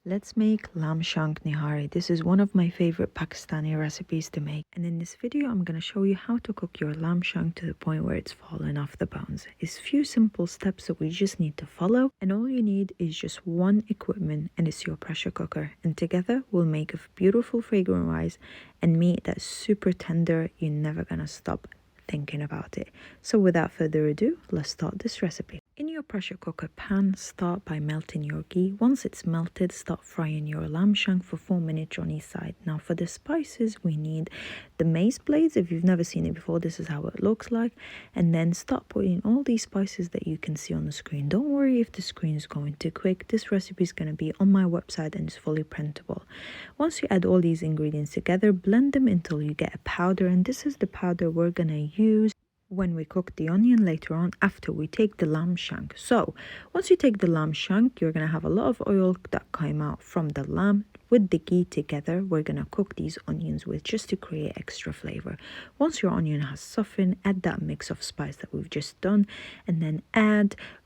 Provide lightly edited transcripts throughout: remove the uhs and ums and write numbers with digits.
Let's make lamb shank nihari. This is one of my favorite Pakistani recipes to make. And in this video, I'm going to show you how to cook your lamb shank to the point where it's falling off the bones. It's few simple steps that we just need to follow. And all you need is just one equipment, and it's your pressure cooker. And together we'll make a beautiful fragrant rice and meat that's super tender. You're never going to stop thinking about it. So without further ado, let's start this recipe. In your pressure cooker pan, start by melting your ghee. Once it's melted, start frying your lamb shank for 4 minutes on each side. Now for the spices, we need the mace blades. If you've never seen it before, this is how it looks like. And then start putting all these spices that you can see on the screen. Don't worry if the screen is going too quick. This recipe is going to be on my website and it's fully printable. Once you add all these ingredients together, blend them until you get a powder. And this is the powder we're going to use when we cook the onion later on after we take the lamb shank. So once you take the lamb shank, you're going to have a lot of oil that came out from the lamb with the ghee together. We're going to cook these onions with just to create extra flavor. Once your onion has softened, add that mix of spice that we've just done, and then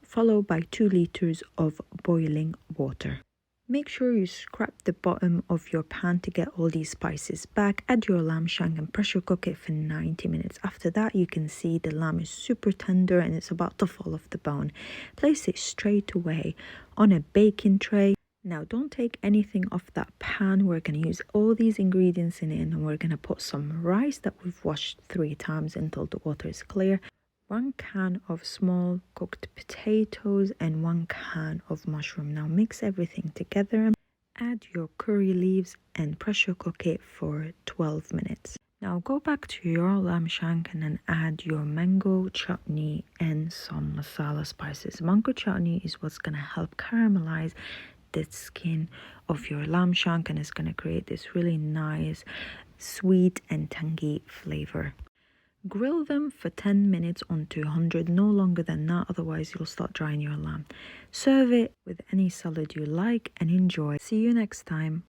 followed by 2 liters of boiling water. Make sure you scrap the bottom of your pan to get all these spices back. Add your lamb shank and pressure cook it for 90 minutes. After that, you can see the lamb is super tender and it's about to fall off the bone. Place it straight away on a baking tray. Now don't take anything off that pan. We're going to use all these ingredients in it, and we're going to put some rice that we've washed 3 times until the water is clear. 1 can of small cooked potatoes and 1 can of mushroom. Now mix everything together. Add your curry leaves and pressure cook it for 12 minutes. Now go back to your lamb shank and then add your mango chutney and some masala spices. Mango chutney is what's going to help caramelize the skin of your lamb shank, and it's going to create this really nice sweet and tangy flavor. Grill them for 10 minutes on 200, no longer than that, otherwise you'll start drying your lamb. Serve it with any salad you like and enjoy. See you next time.